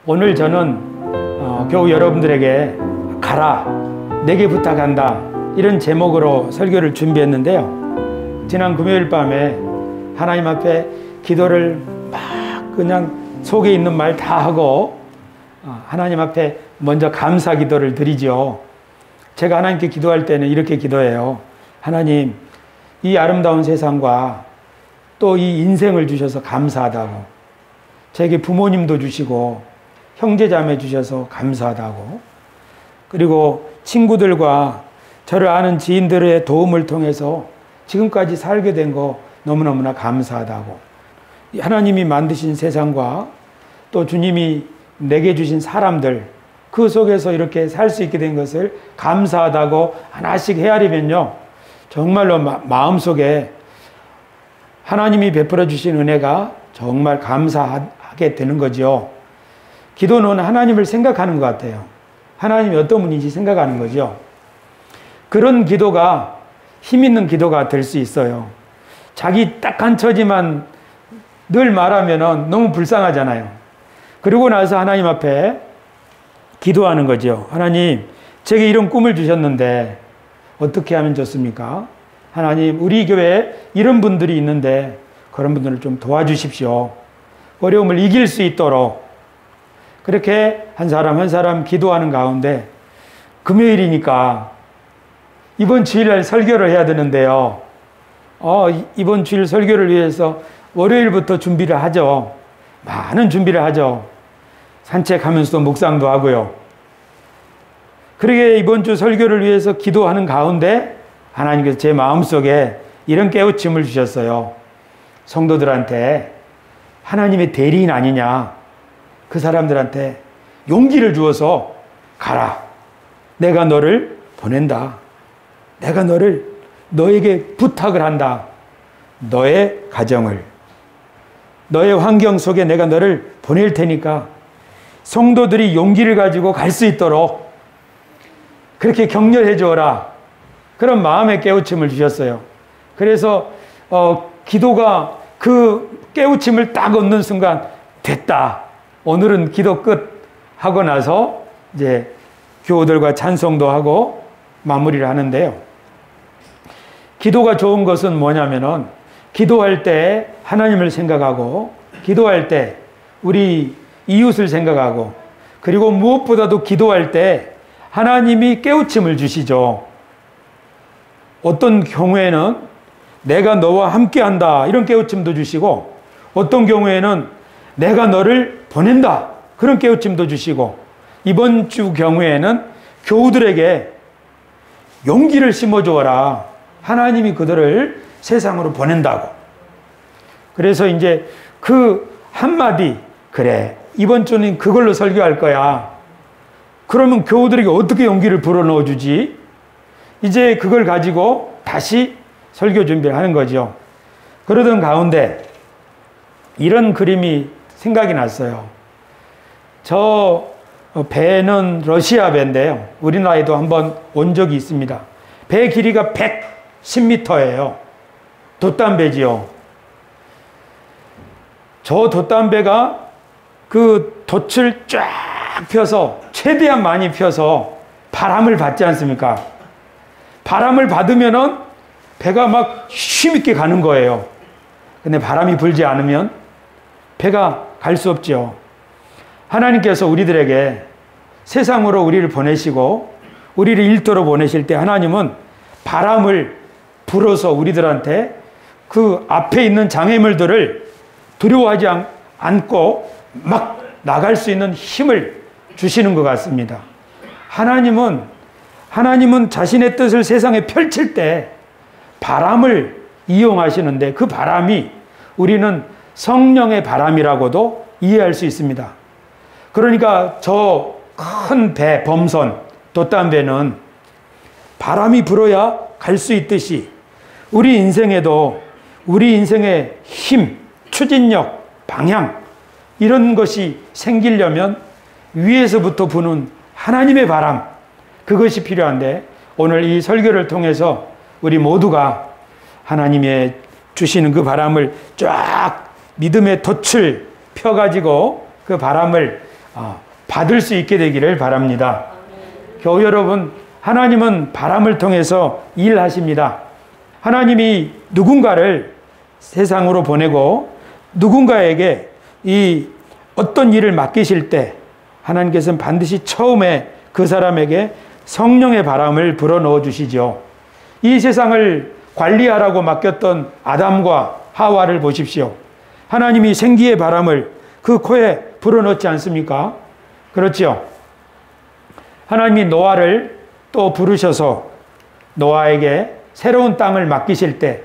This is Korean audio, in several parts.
오늘 저는 교우 여러분들에게 가라, 내게 부탁한다, 이런 제목으로 설교를 준비했는데요. 지난 금요일 밤에 하나님 앞에 기도를 막 그냥 속에 있는 말 다 하고 하나님 앞에 먼저 감사 기도를 드리죠. 제가 하나님께 기도할 때는 이렇게 기도해요. 하나님, 이 아름다운 세상과 또 이 인생을 주셔서 감사하다고, 제게 부모님도 주시고 형제자매 주셔서 감사하다고, 그리고 친구들과 저를 아는 지인들의 도움을 통해서 지금까지 살게 된 거 너무너무나 감사하다고, 하나님이 만드신 세상과 또 주님이 내게 주신 사람들, 그 속에서 이렇게 살 수 있게 된 것을 감사하다고 하나씩 헤아리면요, 정말로 마음속에 하나님이 베풀어 주신 은혜가 정말 감사하게 되는 거죠. 기도는 하나님을 생각하는 것 같아요. 하나님이 어떤 분인지 생각하는 거죠. 그런 기도가 힘 있는 기도가 될 수 있어요. 자기 딱 한 처지만 늘 말하면 너무 불쌍하잖아요. 그러고 나서 하나님 앞에 기도하는 거죠. 하나님, 제게 이런 꿈을 주셨는데 어떻게 하면 좋습니까? 하나님, 우리 교회에 이런 분들이 있는데 그런 분들을 좀 도와주십시오. 어려움을 이길 수 있도록. 그렇게 한 사람 한 사람 기도하는 가운데 금요일이니까 이번 주일날 설교를 해야 되는데요. 이번 주일 설교를 위해서 월요일부터 준비를 하죠. 많은 준비를 하죠. 산책하면서도 묵상도 하고요. 그러게 이번 주 설교를 위해서 기도하는 가운데 하나님께서 제 마음속에 이런 깨우침을 주셨어요. 성도들한테 하나님의 대리인 아니냐, 그 사람들한테 용기를 주어서 가라, 내가 너를 보낸다, 내가 너에게 부탁을 한다, 너의 가정을, 너의 환경 속에 내가 너를 보낼 테니까 성도들이 용기를 가지고 갈 수 있도록 그렇게 격려해 주어라, 그런 마음의 깨우침을 주셨어요. 그래서 기도가 그 깨우침을 딱 얻는 순간 됐다, 오늘은 기도 끝 하고 나서 이제 교우들과 찬송도 하고 마무리를 하는데요. 기도가 좋은 것은 뭐냐면은 기도할 때 하나님을 생각하고, 기도할 때 우리 이웃을 생각하고, 그리고 무엇보다도 기도할 때 하나님이 깨우침을 주시죠. 어떤 경우에는 내가 너와 함께한다, 이런 깨우침도 주시고, 어떤 경우에는 내가 너를 보낸다, 그런 깨우침도 주시고, 이번 주 경우에는 교우들에게 용기를 심어주어라, 하나님이 그들을 세상으로 보낸다고. 그래서 이제 그 한마디, 그래, 이번 주는 그걸로 설교할 거야. 그러면 교우들에게 어떻게 용기를 불어넣어 주지? 이제 그걸 가지고 다시 설교 준비를 하는 거죠. 그러던 가운데 이런 그림이 생각이 났어요. 저 배는 러시아 배인데요. 우리나라에도 한번 온 적이 있습니다. 배 길이가 110m예요. 돛담배지요. 저 돛담배가 그 돛을 쫙 펴서, 최대한 많이 펴서 바람을 받지 않습니까? 바람을 받으면은 배가 막 힘있게 가는 거예요. 근데 바람이 불지 않으면 배가 갈 수 없죠. 하나님께서 우리들에게 세상으로 우리를 보내시고 우리를 일터로 보내실 때 하나님은 바람을 불어서 우리들한테 그 앞에 있는 장애물들을 두려워하지 않고 막 나갈 수 있는 힘을 주시는 것 같습니다. 하나님은 자신의 뜻을 세상에 펼칠 때 바람을 이용하시는데, 그 바람이 우리는 성령의 바람이라고도 이해할 수 있습니다. 그러니까 저 큰 배, 범선, 돛담배는 바람이 불어야 갈 수 있듯이 우리 인생에도 우리 인생의 힘, 추진력, 방향, 이런 것이 생기려면 위에서부터 부는 하나님의 바람, 그것이 필요한데, 오늘 이 설교를 통해서 우리 모두가 하나님의 주시는 그 바람을 쫙 믿음의 돛을 펴가지고 그 바람을 받을 수 있게 되기를 바랍니다. 교우 여러분, 하나님은 바람을 통해서 일하십니다. 하나님이 누군가를 세상으로 보내고 누군가에게 이 어떤 일을 맡기실 때 하나님께서는 반드시 처음에 그 사람에게 성령의 바람을 불어넣어 주시죠. 이 세상을 관리하라고 맡겼던 아담과 하와를 보십시오. 하나님이 생기의 바람을 그 코에 불어넣지 않습니까? 그렇죠. 하나님이 노아를 또 부르셔서 노아에게 새로운 땅을 맡기실 때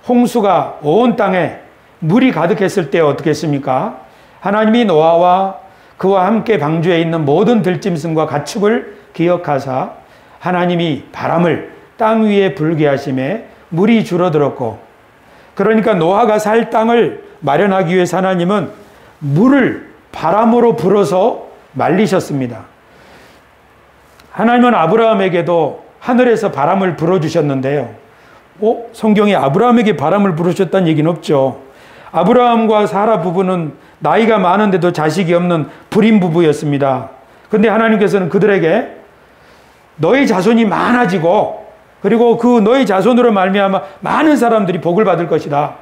홍수가 온 땅에 물이 가득했을 때 어떻게 했습니까? 하나님이 노아와 그와 함께 방주에 있는 모든 들짐승과 가축을 기억하사 하나님이 바람을 땅 위에 불게 하심에 물이 줄어들었고, 그러니까 노아가 살 땅을 마련하기 위해서 하나님은 물을 바람으로 불어서 말리셨습니다. 하나님은 아브라함에게도 하늘에서 바람을 불어주셨는데요. 성경에 아브라함에게 바람을 불어주셨다는 얘기는 없죠. 아브라함과 사라 부부는 나이가 많은데도 자식이 없는 불임 부부였습니다. 그런데 하나님께서는 그들에게 너희 자손이 많아지고 그리고 그 너희 자손으로 말미암아 많은 사람들이 복을 받을 것이다.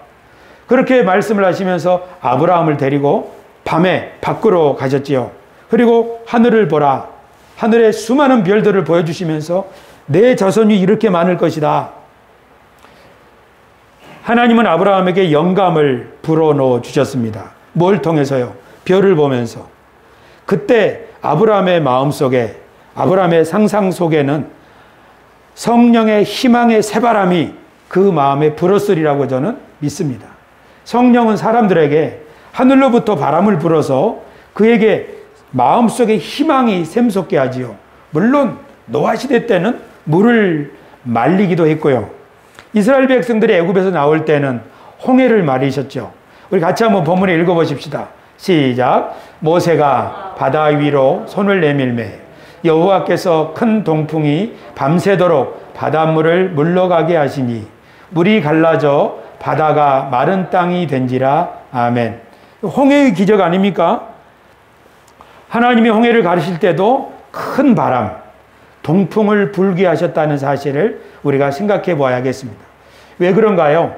그렇게 말씀을 하시면서 아브라함을 데리고 밤에 밖으로 가셨지요. 그리고 하늘을 보라. 하늘의 수많은 별들을 보여주시면서 내 자손이 이렇게 많을 것이다. 하나님은 아브라함에게 영감을 불어넣어 주셨습니다. 뭘 통해서요? 별을 보면서. 그때 아브라함의 마음속에, 아브라함의 상상 속에는 성령의 희망의 새바람이 그 마음에 불었으리라고 저는 믿습니다. 성령은 사람들에게 하늘로부터 바람을 불어서 그에게 마음속에 희망이 샘솟게 하지요. 물론 노아 시대 때는 물을 말리기도 했고요. 이스라엘 백성들이 애굽에서 나올 때는 홍해를 말리셨죠. 우리 같이 한번 본문에 읽어보십시다. 시작. 모세가 바다 위로 손을 내밀매 여호와께서 큰 동풍이 밤새도록 바닷물을 물러가게 하시니 물이 갈라져 바다가 마른 땅이 된지라. 아멘. 홍해의 기적 아닙니까? 하나님이 홍해를 가르실 때도 큰 바람, 동풍을 불게 하셨다는 사실을 우리가 생각해 보아야겠습니다. 왜 그런가요?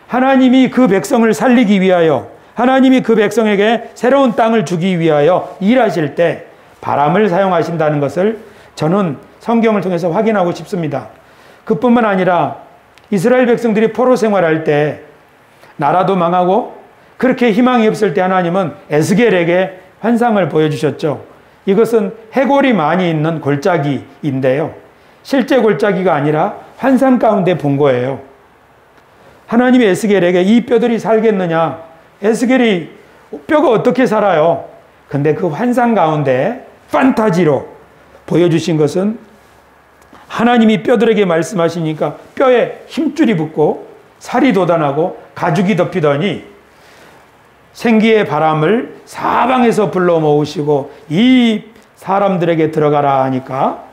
하나님이 그 백성을 살리기 위하여, 하나님이 그 백성에게 새로운 땅을 주기 위하여 일하실 때 바람을 사용하신다는 것을 저는 성경을 통해서 확인하고 싶습니다. 그뿐만 아니라 이스라엘 백성들이 포로 생활할 때 나라도 망하고 그렇게 희망이 없을 때 하나님은 에스겔에게 환상을 보여주셨죠. 이것은 해골이 많이 있는 골짜기인데요. 실제 골짜기가 아니라 환상 가운데 본 거예요. 하나님이 에스겔에게 이 뼈들이 살겠느냐? 에스겔이 뼈가 어떻게 살아요? 근데 그 환상 가운데 판타지로 보여주신 것은 하나님이 뼈들에게 말씀하시니까 뼈에 힘줄이 붙고 살이 돋아나고 가죽이 덮이더니 생기의 바람을 사방에서 불러 모으시고 이 사람들에게 들어가라 하니까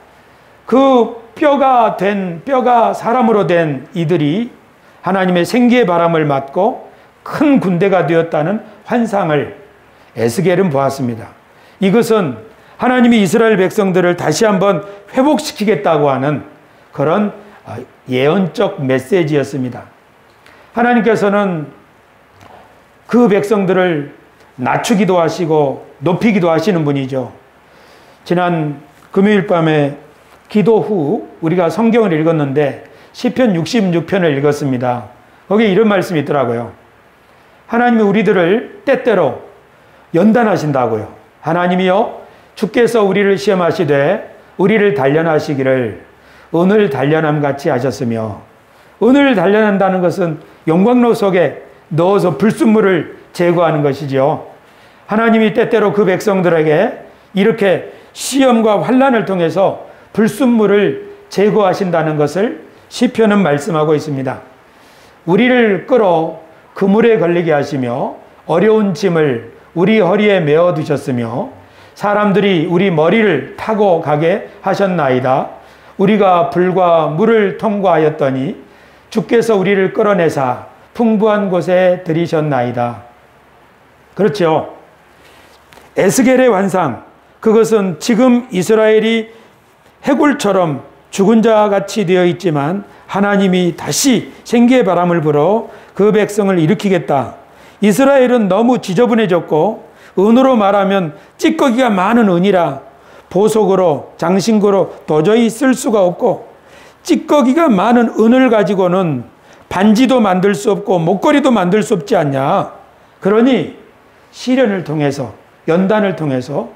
그 뼈가 사람으로 된 이들이 하나님의 생기의 바람을 맞고 큰 군대가 되었다는 환상을 에스겔은 보았습니다. 이것은 하나님이 이스라엘 백성들을 다시 한번 회복시키겠다고 하는 그런 예언적 메시지였습니다. 하나님께서는 그 백성들을 낮추기도 하시고 높이기도 하시는 분이죠. 지난 금요일 밤에 기도 후 우리가 성경을 읽었는데 시편 66편을 읽었습니다. 거기에 이런 말씀이 있더라고요. 하나님이 우리들을 때때로 연단하신다고요. 하나님이요 주께서 우리를 시험하시되 우리를 단련하시기를 은을 단련함 같이 하셨으며, 은을 단련한다는 것은 용광로 속에 넣어서 불순물을 제거하는 것이죠. 하나님이 때때로 그 백성들에게 이렇게 시험과 환난을 통해서 불순물을 제거하신다는 것을 시편은 말씀하고 있습니다. 우리를 끌어 그물에 걸리게 하시며 어려운 짐을 우리 허리에 메어 두셨으며 사람들이 우리 머리를 타고 가게 하셨나이다. 우리가 불과 물을 통과하였더니 주께서 우리를 끌어내사 풍부한 곳에 들이셨나이다. 그렇죠. 에스겔의 환상, 그것은 지금 이스라엘이 해골처럼 죽은 자 같이 되어 있지만 하나님이 다시 생기의 바람을 불어 그 백성을 일으키겠다. 이스라엘은 너무 지저분해졌고 은으로 말하면 찌꺼기가 많은 은이라 보석으로 장신구로 도저히 쓸 수가 없고, 찌꺼기가 많은 은을 가지고는 반지도 만들 수 없고 목걸이도 만들 수 없지 않냐. 그러니 시련을 통해서, 연단을 통해서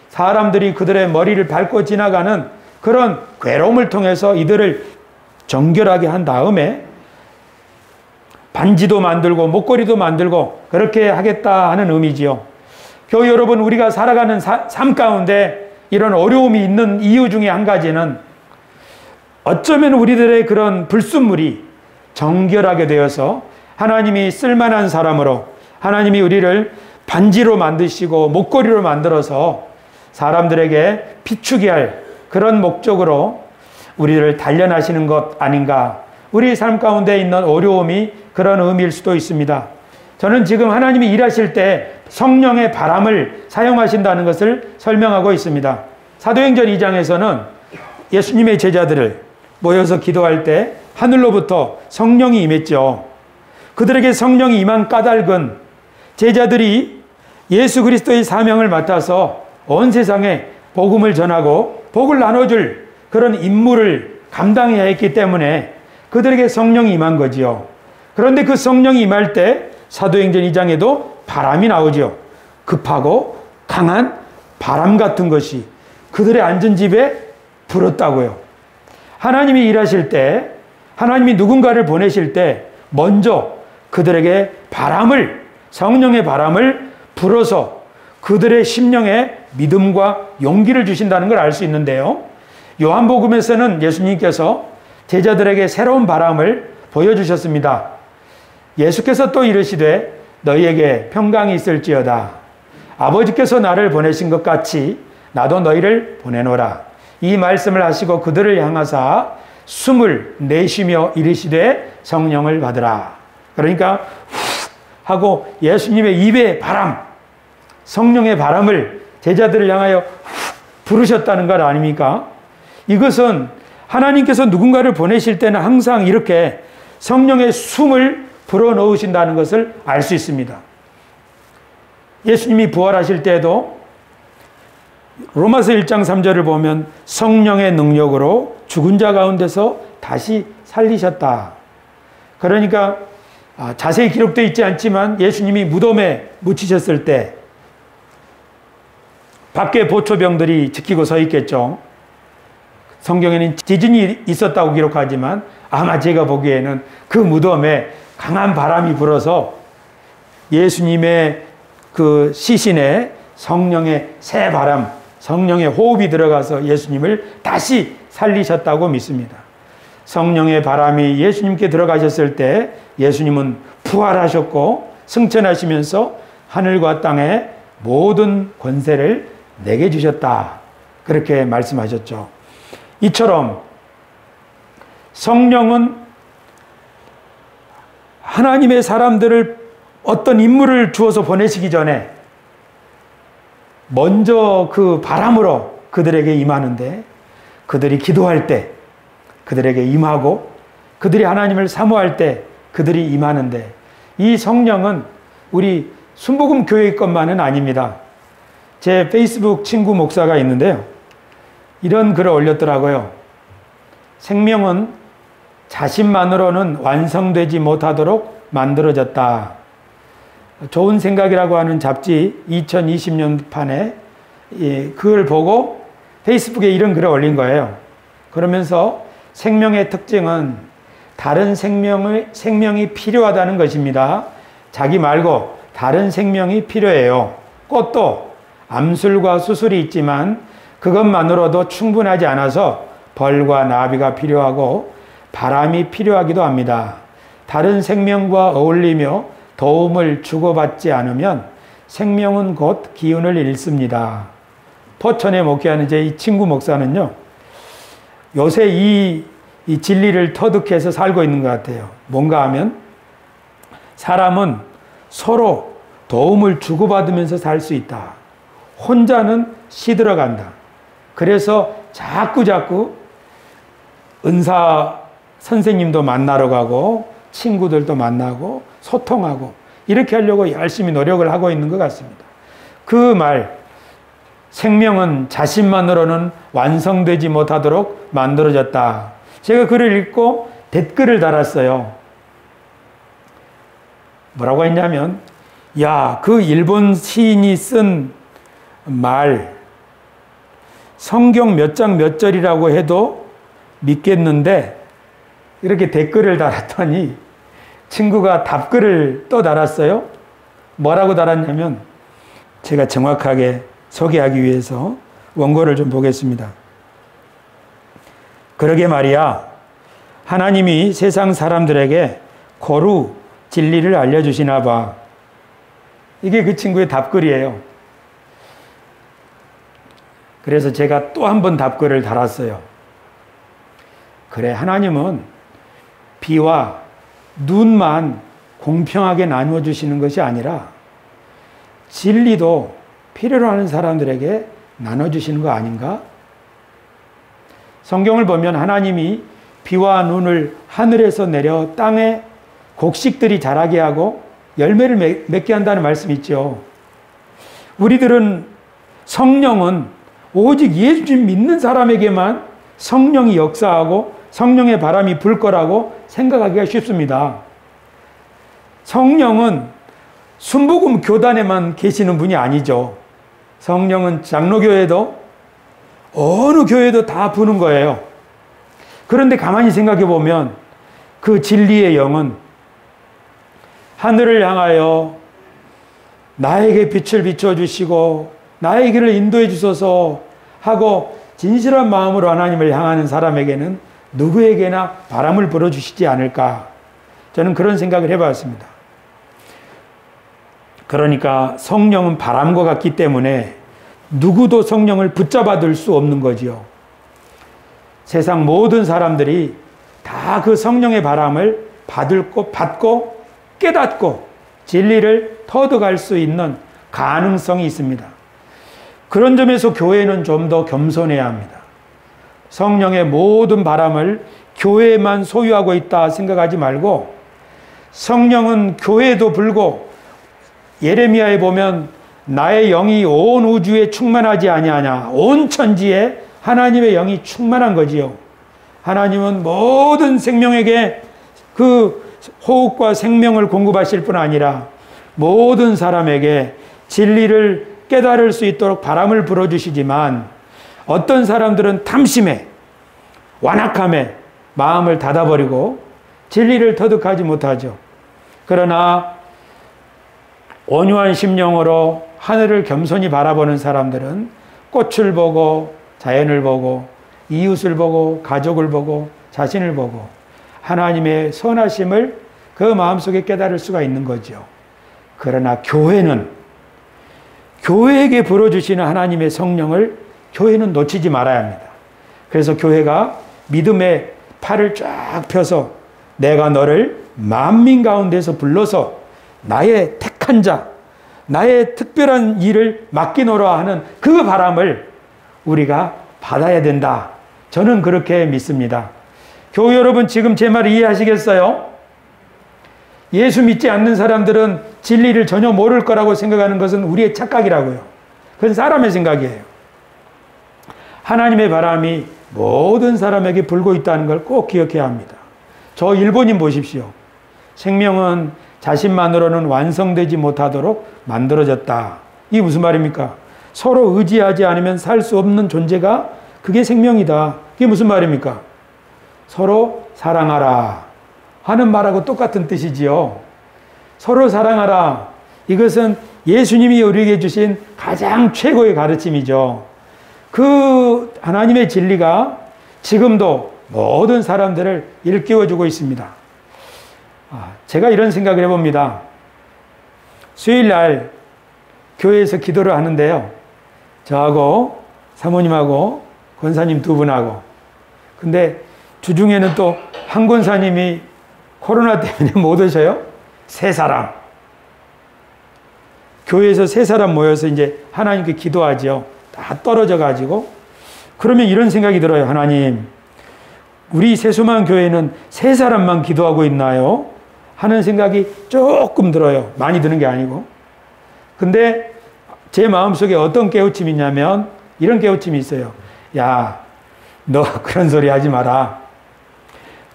사람들이 그들의 머리를 밟고 지나가는 그런 괴로움을 통해서 이들을 정결하게 한 다음에 반지도 만들고 목걸이도 만들고 그렇게 하겠다 하는 의미지요. 교회 여러분, 우리가 살아가는 삶 가운데 이런 어려움이 있는 이유 중에 한 가지는 어쩌면 우리들의 그런 불순물이 정결하게 되어서 하나님이 쓸만한 사람으로, 하나님이 우리를 반지로 만드시고 목걸이로 만들어서 사람들에게 비추게 할 그런 목적으로 우리를 단련하시는 것 아닌가. 우리 삶 가운데 있는 어려움이 그런 의미일 수도 있습니다. 저는 지금 하나님이 일하실 때 성령의 바람을 사용하신다는 것을 설명하고 있습니다. 사도행전 2장에서는 예수님의 제자들을 모여서 기도할 때 하늘로부터 성령이 임했죠. 그들에게 성령이 임한 까닭은 제자들이 예수 그리스도의 사명을 맡아서 온 세상에 복음을 전하고 복을 나눠줄 그런 임무를 감당해야 했기 때문에 그들에게 성령이 임한 거지요. 그런데 그 성령이 임할 때 사도행전 2장에도 바람이 나오죠. 급하고 강한 바람 같은 것이 그들의 앉은 집에 불었다고요. 하나님이 일하실 때, 하나님이 누군가를 보내실 때 먼저 그들에게 바람을, 성령의 바람을 불어서 그들의 심령에 믿음과 용기를 주신다는 걸 알 수 있는데요. 요한복음에서는 예수님께서 제자들에게 새로운 바람을 보여주셨습니다. 예수께서 또 이르시되 너희에게 평강이 있을지어다. 아버지께서 나를 보내신 것 같이 나도 너희를 보내노라. 이 말씀을 하시고 그들을 향하사 숨을 내쉬며 이르시되 성령을 받으라. 그러니까 후 하고 예수님의 입에 바람, 성령의 바람을 제자들을 향하여 후 부르셨다는 것 아닙니까? 이것은 하나님께서 누군가를 보내실 때는 항상 이렇게 성령의 숨을 불어넣으신다는 것을 알 수 있습니다. 예수님이 부활하실 때에도 로마서 1장 3절을 보면 성령의 능력으로 죽은 자 가운데서 다시 살리셨다. 그러니까 자세히 기록되어 있지 않지만 예수님이 무덤에 묻히셨을 때 밖에 보초병들이 지키고 서 있겠죠. 성경에는 지진이 있었다고 기록하지만 아마 제가 보기에는 그 무덤에 강한 바람이 불어서 예수님의 그 시신에 성령의 새 바람, 성령의 호흡이 들어가서 예수님을 다시 살리셨다고 믿습니다. 성령의 바람이 예수님께 들어가셨을 때 예수님은 부활하셨고 승천하시면서 하늘과 땅의 모든 권세를 내게 주셨다. 그렇게 말씀하셨죠. 이처럼 성령은 하나님의 사람들을 어떤 임무를 주어서 보내시기 전에 먼저 그 바람으로 그들에게 임하는데, 그들이 기도할 때 그들에게 임하고 그들이 하나님을 사모할 때 그들이 임하는데, 이 성령은 우리 순복음 교회 것만은 아닙니다. 제 페이스북 친구 목사가 있는데요, 이런 글을 올렸더라고요. 생명은 자신만으로는 완성되지 못하도록 만들어졌다. 좋은 생각이라고 하는 잡지 2020년 판에 그걸 보고 페이스북에 이런 글을 올린 거예요. 그러면서 생명의 특징은 다른 생명이 필요하다는 것입니다. 자기 말고 다른 생명이 필요해요. 꽃도 암술과 수술이 있지만 그것만으로도 충분하지 않아서 벌과 나비가 필요하고 바람이 필요하기도 합니다. 다른 생명과 어울리며 도움을 주고받지 않으면 생명은 곧 기운을 잃습니다. 포천에 목회하는 제 이 친구 목사는요, 요새 이 진리를 터득해서 살고 있는 것 같아요. 뭔가 하면 사람은 서로 도움을 주고받으면서 살 수 있다. 혼자는 시들어간다. 그래서 자꾸 은사 선생님도 만나러 가고 친구들도 만나고 소통하고 이렇게 하려고 열심히 노력을 하고 있는 것 같습니다. 그 말, 생명은 자신만으로는 완성되지 못하도록 만들어졌다. 제가 글을 읽고 댓글을 달았어요. 뭐라고 했냐면, 야, 그 일본 시인이 쓴 말, 성경 몇 장 몇 절이라고 해도 믿겠는데, 이렇게 댓글을 달았더니 친구가 답글을 또 달았어요. 뭐라고 달았냐면, 제가 정확하게 소개하기 위해서 원고를 좀 보겠습니다. 그러게 말이야, 하나님이 세상 사람들에게 고루 진리를 알려주시나 봐. 이게 그 친구의 답글이에요. 그래서 제가 또 한 번 답글을 달았어요. 그래, 하나님은 비와 눈만 공평하게 나누어 주시는 것이 아니라 진리도 필요로 하는 사람들에게 나눠주시는 거 아닌가? 성경을 보면 하나님이 비와 눈을 하늘에서 내려 땅에 곡식들이 자라게 하고 열매를 맺게 한다는 말씀이 있죠. 우리들은 성령은 오직 예수님 믿는 사람에게만 성령이 역사하고 성령의 바람이 불 거라고 생각하기가 쉽습니다. 성령은 순복음 교단에만 계시는 분이 아니죠. 성령은 장로교회도 어느 교회도 다 부는 거예요. 그런데 가만히 생각해 보면 그 진리의 영은 하늘을 향하여 나에게 빛을 비춰주시고 나의 길을 인도해 주소서 하고 진실한 마음으로 하나님을 향하는 사람에게는 누구에게나 바람을 불어주시지 않을까. 저는 그런 생각을 해봤습니다. 그러니까 성령은 바람과 같기 때문에 누구도 성령을 붙잡아둘 수 없는 거지요. 세상 모든 사람들이 다 그 성령의 바람을 받고 깨닫고 진리를 터득할 수 있는 가능성이 있습니다. 그런 점에서 교회는 좀 더 겸손해야 합니다. 성령의 모든 바람을 교회만 소유하고 있다 생각하지 말고 성령은 교회도 불고 예레미야에 보면 나의 영이 온 우주에 충만하지 아니하냐. 온 천지에 하나님의 영이 충만한 거지요. 하나님은 모든 생명에게 그 호흡과 생명을 공급하실 뿐 아니라 모든 사람에게 진리를 깨달을 수 있도록 바람을 불어주시지만 어떤 사람들은 탐심에 완악함에 마음을 닫아버리고 진리를 터득하지 못하죠. 그러나 온유한 심령으로 하늘을 겸손히 바라보는 사람들은 꽃을 보고 자연을 보고 이웃을 보고 가족을 보고 자신을 보고 하나님의 선하심을 그 마음속에 깨달을 수가 있는 거죠. 그러나 교회는 교회에게 불어주시는 하나님의 성령을 교회는 놓치지 말아야 합니다. 그래서 교회가 믿음의 팔을 쫙 펴서 내가 너를 만민 가운데서 불러서 나의 택한 자, 나의 특별한 일을 맡기노라 하는 그 바람을 우리가 받아야 된다. 저는 그렇게 믿습니다. 교회 여러분, 지금 제 말 이해하시겠어요? 예수 믿지 않는 사람들은 진리를 전혀 모를 거라고 생각하는 것은 우리의 착각이라고요. 그건 사람의 생각이에요. 하나님의 바람이 모든 사람에게 불고 있다는 걸 꼭 기억해야 합니다. 저 일본인 보십시오. 생명은 자신만으로는 완성되지 못하도록 만들어졌다. 이게 무슨 말입니까? 서로 의지하지 않으면 살 수 없는 존재가 그게 생명이다. 그게 무슨 말입니까? 서로 사랑하라 하는 말하고 똑같은 뜻이지요. 서로 사랑하라. 이것은 예수님이 우리에게 주신 가장 최고의 가르침이죠. 그 하나님의 진리가 지금도 모든 사람들을 일깨워주고 있습니다. 제가 이런 생각을 해봅니다. 수요일날 교회에서 기도를 하는데요. 저하고 사모님하고 권사님 두 분하고. 근데 주중에는 또 한 권사님이 코로나 때문에 못 오셔요. 세 사람. 교회에서 세 사람 모여서 이제 하나님께 기도하죠. 다 떨어져 가지고. 그러면 이런 생각이 들어요. 하나님, 우리 세수만 교회는 세 사람만 기도하고 있나요? 하는 생각이 조금 들어요. 많이 드는 게 아니고. 근데 제 마음속에 어떤 깨우침이 있냐면 이런 깨우침이 있어요. 야, 너 그런 소리 하지 마라.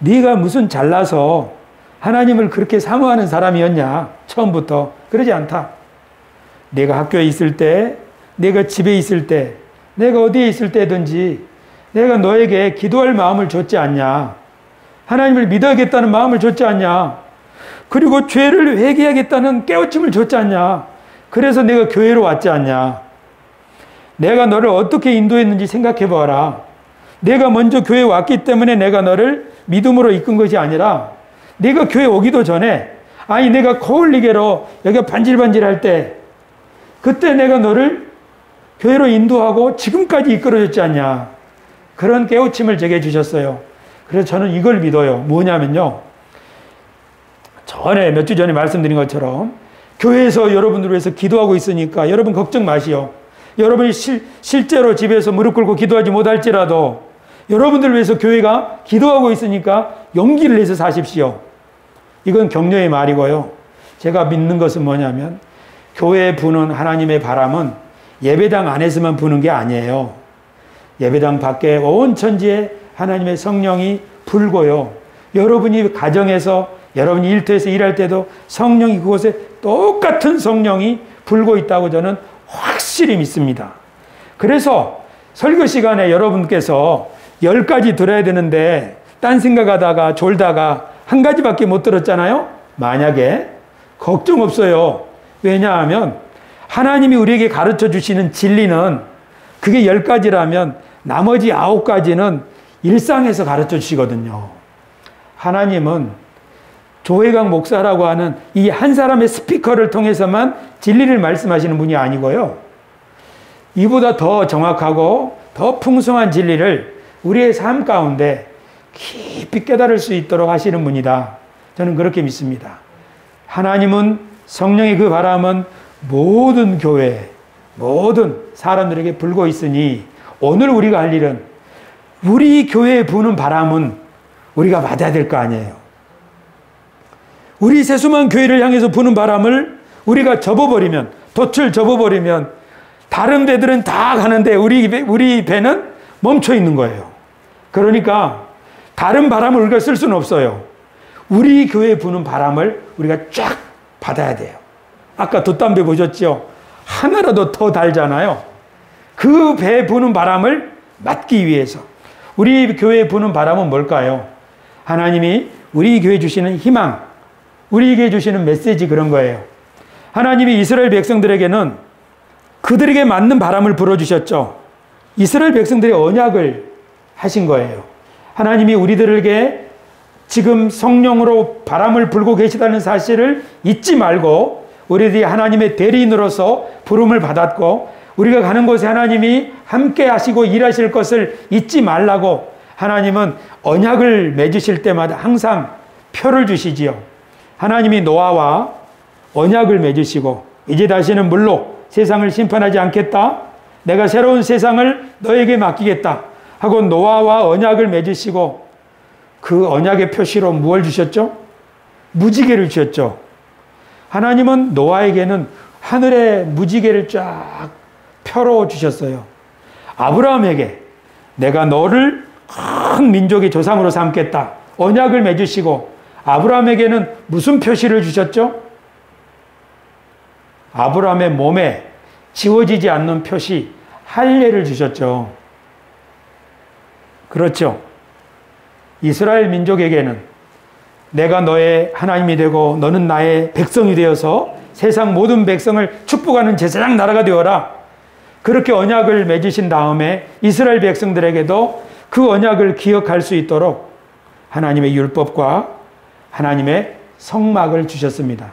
네가 무슨 잘나서 하나님을 그렇게 사모하는 사람이었냐? 처음부터. 그러지 않다. 내가 학교에 있을 때, 내가 집에 있을 때, 내가 어디에 있을 때든지 내가 너에게 기도할 마음을 줬지 않냐? 하나님을 믿어야겠다는 마음을 줬지 않냐? 그리고 죄를 회개하겠다는 깨우침을 줬지 않냐? 그래서 내가 교회로 왔지 않냐? 내가 너를 어떻게 인도했는지 생각해 봐라. 내가 먼저 교회에 왔기 때문에 내가 너를 믿음으로 이끈 것이 아니라 내가 교회 오기도 전에, 아니 내가 거울리개로 여기가 반질반질할 때 그때 내가 너를 교회로 인도하고 지금까지 이끌어줬지 않냐. 그런 깨우침을 제게 주셨어요. 그래서 저는 이걸 믿어요. 뭐냐면요, 전에 몇 주 전에 말씀드린 것처럼 교회에서 여러분들을 위해서 기도하고 있으니까 여러분 걱정 마시오. 여러분이 실제로 집에서 무릎 꿇고 기도하지 못할지라도 여러분들을 위해서 교회가 기도하고 있으니까 용기를 내서 사십시오. 이건 격려의 말이고요. 제가 믿는 것은 뭐냐면 교회에 부는 하나님의 바람은 예배당 안에서만 부는 게 아니에요. 예배당 밖에 온 천지에 하나님의 성령이 불고요. 여러분이 가정에서, 여러분이 일터에서 일할 때도 성령이 그곳에 똑같은 성령이 불고 있다고 저는 확실히 믿습니다. 그래서 설교 시간에 여러분께서 10가지 들어야 되는데 딴 생각하다가 졸다가 한 가지밖에 못 들었잖아요. 만약에 걱정 없어요. 왜냐하면 하나님이 우리에게 가르쳐 주시는 진리는 그게 10가지라면 나머지 9가지는 일상에서 가르쳐 주시거든요. 하나님은 조혜강 목사라고 하는 이 한 사람의 스피커를 통해서만 진리를 말씀하시는 분이 아니고요. 이보다 더 정확하고 더 풍성한 진리를 우리의 삶 가운데 깊이 깨달을 수 있도록 하시는 분이다. 저는 그렇게 믿습니다. 하나님은 성령의 그 바람은 모든 교회, 모든 사람들에게 불고 있으니 오늘 우리가 할 일은 우리 교회에 부는 바람은 우리가 맞아야 될 거 아니에요. 우리 세수만 교회를 향해서 부는 바람을 우리가 접어버리면, 돛을 접어버리면 다른 배들은 다 가는데 우리 배는 멈춰 있는 거예요. 그러니까 다른 바람을 우리가 쓸 수는 없어요. 우리 교회에 부는 바람을 우리가 쫙 받아야 돼요. 아까 돛담배 보셨죠? 하나라도 더 달잖아요. 그 배에 부는 바람을 맞기 위해서. 우리 교회에 부는 바람은 뭘까요? 하나님이 우리 교회에 주시는 희망, 우리에게 주시는 메시지, 그런 거예요. 하나님이 이스라엘 백성들에게는 그들에게 맞는 바람을 불어주셨죠. 이스라엘 백성들의 언약을 하신 거예요. 하나님이 우리들에게 지금 성령으로 바람을 불고 계시다는 사실을 잊지 말고 우리들이 하나님의 대리인으로서 부름을 받았고 우리가 가는 곳에 하나님이 함께 하시고 일하실 것을 잊지 말라고 하나님은 언약을 맺으실 때마다 항상 표를 주시지요. 하나님이 노아와 언약을 맺으시고 이제 다시는 물로 세상을 심판하지 않겠다. 내가 새로운 세상을 너에게 맡기겠다 하고 노아와 언약을 맺으시고 그 언약의 표시로 무엇을 주셨죠? 무지개를 주셨죠. 하나님은 노아에게는 하늘의 무지개를 쫙 펴로 주셨어요. 아브라함에게 내가 너를 큰 민족의 조상으로 삼겠다. 언약을 맺으시고 아브라함에게는 무슨 표시를 주셨죠? 아브라함의 몸에 지워지지 않는 표시, 할례를 주셨죠. 그렇죠. 이스라엘 민족에게는 내가 너의 하나님이 되고 너는 나의 백성이 되어서 세상 모든 백성을 축복하는 제사장 나라가 되어라. 그렇게 언약을 맺으신 다음에 이스라엘 백성들에게도 그 언약을 기억할 수 있도록 하나님의 율법과 하나님의 성막을 주셨습니다.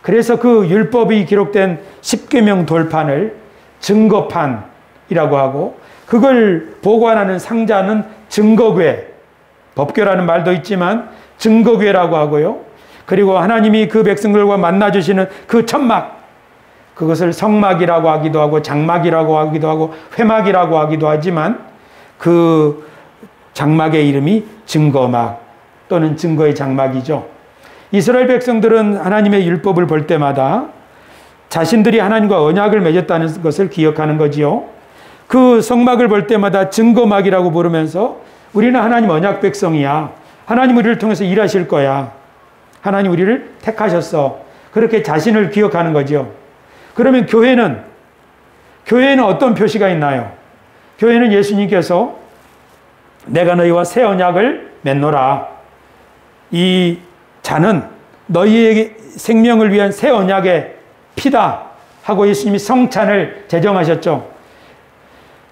그래서 그 율법이 기록된 십계명 돌판을 증거판이라고 하고 그걸 보관하는 상자는 증거궤, 법궤라는 말도 있지만 증거궤라고 하고요. 그리고 하나님이 그 백성들과 만나주시는 그 천막, 그것을 성막이라고 하기도 하고 장막이라고 하기도 하고 회막이라고 하기도 하지만 그 장막의 이름이 증거막 또는 증거의 장막이죠. 이스라엘 백성들은 하나님의 율법을 볼 때마다 자신들이 하나님과 언약을 맺었다는 것을 기억하는 거지요. 그 성막을 볼 때마다 증거막이라고 부르면서 우리는 하나님 언약 백성이야. 하나님 우리를 통해서 일하실 거야. 하나님 우리를 택하셨어. 그렇게 자신을 기억하는 거죠. 그러면 교회는 어떤 표시가 있나요? 교회는 예수님께서 내가 너희와 새 언약을 맺노라. 이 잔은 너희의 생명을 위한 새 언약의 피다 하고 예수님이 성찬을 제정하셨죠.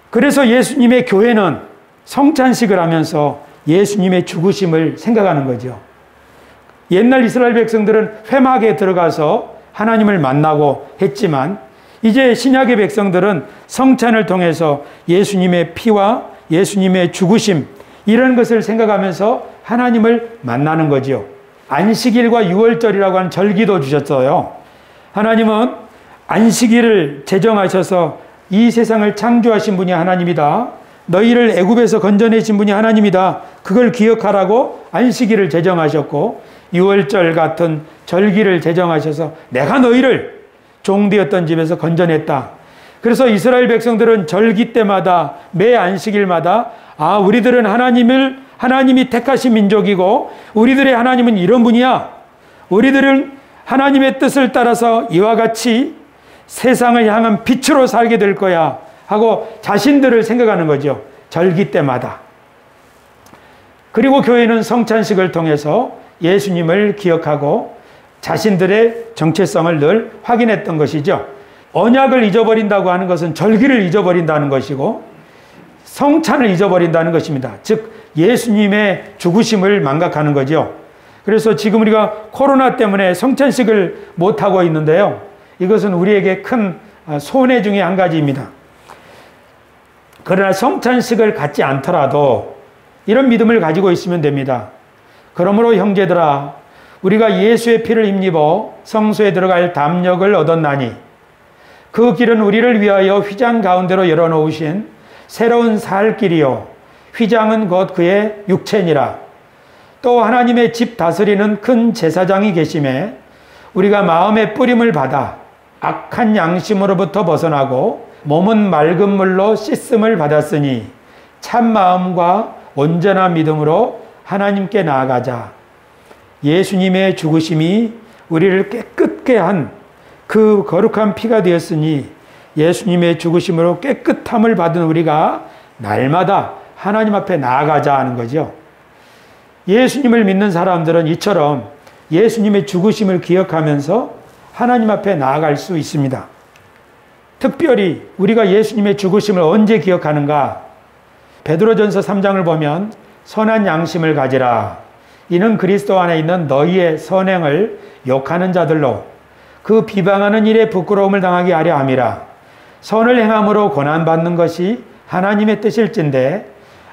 그래서 예수님의 교회는 성찬식을 하면서 예수님의 죽으심을 생각하는 거죠. 옛날 이스라엘 백성들은 회막에 들어가서 하나님을 만나고 했지만 이제 신약의 백성들은 성찬을 통해서 예수님의 피와 예수님의 죽으심 이런 것을 생각하면서 하나님을 만나는 거죠. 안식일과 유월절이라고 하는 절기도 주셨어요. 하나님은 안식일을 제정하셔서 이 세상을 창조하신 분이 하나님이다. 너희를 애굽에서 건져내신 분이 하나님이다. 그걸 기억하라고 안식일을 제정하셨고 유월절 같은 절기를 제정하셔서 내가 너희를 종되었던 집에서 건져냈다. 그래서 이스라엘 백성들은 절기 때마다 매 안식일마다 우리들은 하나님이 택하신 민족이고 우리들의 하나님은 이런 분이야. 우리들은 하나님의 뜻을 따라서 이와 같이 세상을 향한 빛으로 살게 될 거야 하고 자신들을 생각하는 거죠. 절기 때마다. 그리고 교회는 성찬식을 통해서 예수님을 기억하고 자신들의 정체성을 늘 확인했던 것이죠. 언약을 잊어버린다고 하는 것은 절기를 잊어버린다는 것이고 성찬을 잊어버린다는 것입니다. 즉 예수님의 죽으심을 망각하는 거죠. 그래서 지금 우리가 코로나 때문에 성찬식을 못하고 있는데요. 이것은 우리에게 큰 손해 중에 한 가지입니다. 그러나 성찬식을 갖지 않더라도 이런 믿음을 가지고 있으면 됩니다. 그러므로 형제들아 우리가 예수의 피를 힘입어 성소에 들어갈 담력을 얻었나니 그 길은 우리를 위하여 휘장 가운데로 열어놓으신 새로운 살 길이요 휘장은 곧 그의 육체니라. 또 하나님의 집 다스리는 큰 제사장이 계심에 우리가 마음의 뿌림을 받아 악한 양심으로부터 벗어나고 몸은 맑은 물로 씻음을 받았으니 참 마음과 온전한 믿음으로 하나님께 나아가자. 예수님의 죽으심이 우리를 깨끗게 한 그 거룩한 피가 되었으니 예수님의 죽으심으로 깨끗함을 받은 우리가 날마다 하나님 앞에 나아가자 하는 거죠. 예수님을 믿는 사람들은 이처럼 예수님의 죽으심을 기억하면서 하나님 앞에 나아갈 수 있습니다. 특별히 우리가 예수님의 죽으심을 언제 기억하는가? 베드로전서 3장을 보면 선한 양심을 가지라. 이는 그리스도 안에 있는 너희의 선행을 욕하는 자들로 그 비방하는 일에 부끄러움을 당하게 하려 함이라. 선을 행함으로 고난받는 것이 하나님의 뜻일진데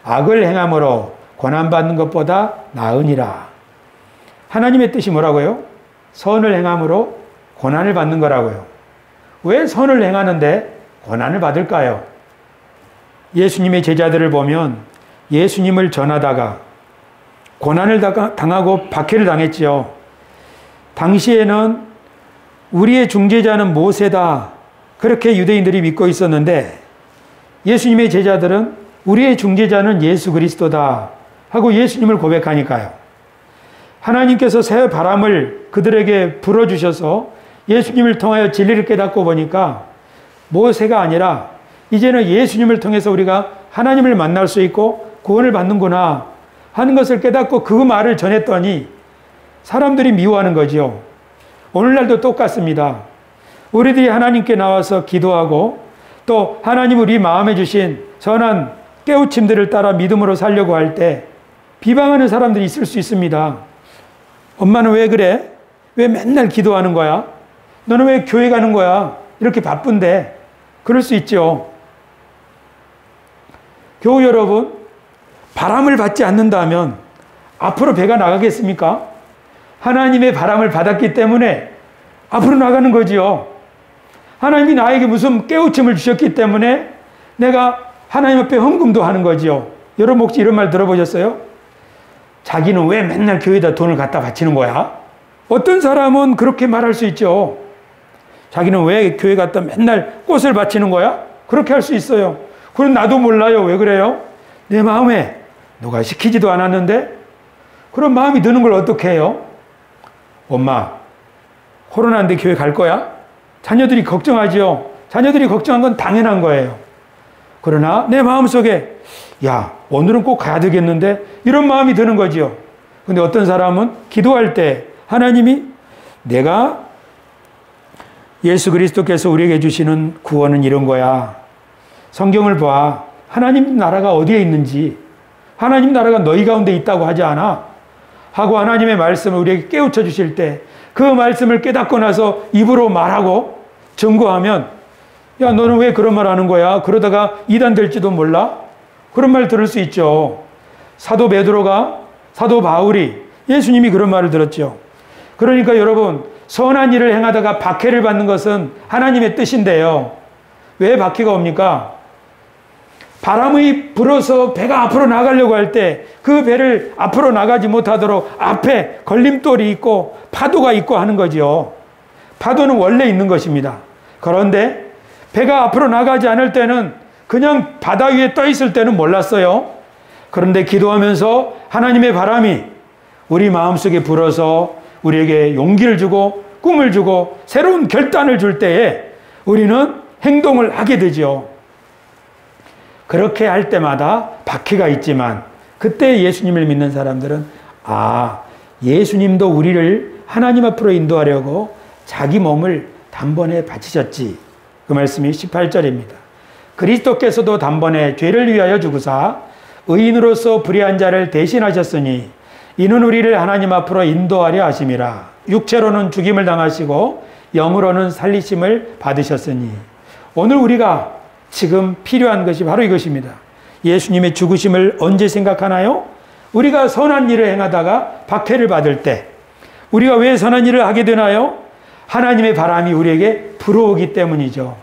악을 행함으로 고난받는 것보다 나으니라. 하나님의 뜻이 뭐라고요? 선을 행함으로 고난을 받는 거라고요. 왜 선을 행하는데 고난을 받을까요? 예수님의 제자들을 보면 예수님을 전하다가 고난을 당하고 박해를 당했지요. 당시에는 우리의 중재자는 모세다. 그렇게 유대인들이 믿고 있었는데 예수님의 제자들은 우리의 중재자는 예수 그리스도다 하고 예수님을 고백하니까요. 하나님께서 새 바람을 그들에게 불어주셔서 예수님을 통하여 진리를 깨닫고 보니까 모세가 아니라 이제는 예수님을 통해서 우리가 하나님을 만날 수 있고 구원을 받는구나 하는 것을 깨닫고 그 말을 전했더니 사람들이 미워하는 거지요. 오늘날도 똑같습니다. 우리들이 하나님께 나와서 기도하고 또 하나님 우리 마음에 주신 선한 깨우침들을 따라 믿음으로 살려고 할 때 비방하는 사람들이 있을 수 있습니다. 엄마는 왜 그래? 왜 맨날 기도하는 거야? 너는 왜 교회 가는 거야? 이렇게 바쁜데. 그럴 수 있죠. 교우 여러분, 바람을 받지 않는다면 앞으로 배가 나가겠습니까? 하나님의 바람을 받았기 때문에 앞으로 나가는 거지요. 하나님이 나에게 무슨 깨우침을 주셨기 때문에 내가 하나님 앞에 헌금도 하는 거지요. 여러분 혹시 이런 말 들어보셨어요? 자기는 왜 맨날 교회에다 돈을 갖다 바치는 거야? 어떤 사람은 그렇게 말할 수 있죠. 자기는 왜 교회 갖다 맨날 꽃을 바치는 거야? 그렇게 할 수 있어요. 그럼 나도 몰라요. 왜 그래요? 내 마음에 누가 시키지도 않았는데 그런 마음이 드는 걸 어떻게 해요? 엄마, 코로나인데 교회 갈 거야? 자녀들이 걱정하지요. 자녀들이 걱정한 건 당연한 거예요. 그러나 내 마음속에 야, 오늘은 꼭 가야 되겠는데 이런 마음이 드는 거지요. 근데 어떤 사람은 기도할 때 하나님이 내가 예수 그리스도께서 우리에게 주시는 구원은 이런 거야. 성경을 봐. 하나님 나라가 어디에 있는지. 하나님 나라가 너희 가운데 있다고 하지 않아? 하고 하나님의 말씀을 우리에게 깨우쳐 주실 때 그 말씀을 깨닫고 나서 입으로 말하고 증거하면 야, 너는 왜 그런 말 하는 거야? 그러다가 이단 될지도 몰라? 그런 말 들을 수 있죠. 사도 베드로가, 사도 바울이 예수님이 그런 말을 들었죠. 그러니까 여러분, 선한 일을 행하다가 박해를 받는 것은 하나님의 뜻인데요. 왜 박해가 옵니까? 바람이 불어서 배가 앞으로 나가려고 할 때 그 배를 앞으로 나가지 못하도록 앞에 걸림돌이 있고 파도가 있고 하는 거죠. 파도는 원래 있는 것입니다. 그런데 배가 앞으로 나가지 않을 때는 그냥 바다 위에 떠 있을 때는 몰랐어요. 그런데 기도하면서 하나님의 바람이 우리 마음속에 불어서 우리에게 용기를 주고 꿈을 주고 새로운 결단을 줄 때에 우리는 행동을 하게 되죠. 그렇게 할 때마다 박해가 있지만 그때 예수님을 믿는 사람들은 예수님도 우리를 하나님 앞으로 인도하려고 자기 몸을 단번에 바치셨지. 그 말씀이 18절입니다. 그리스도께서도 단번에 죄를 위하여 죽으사 의인으로서 불의한 자를 대신하셨으니 이는 우리를 하나님 앞으로 인도하려 하심이라. 육체로는 죽임을 당하시고 영으로는 살리심을 받으셨으니. 오늘 우리가 지금 필요한 것이 바로 이것입니다. 예수님의 죽으심을 언제 생각하나요? 우리가 선한 일을 행하다가 박해를 받을 때. 우리가 왜 선한 일을 하게 되나요? 하나님의 바람이 우리에게 불어오기 때문이죠.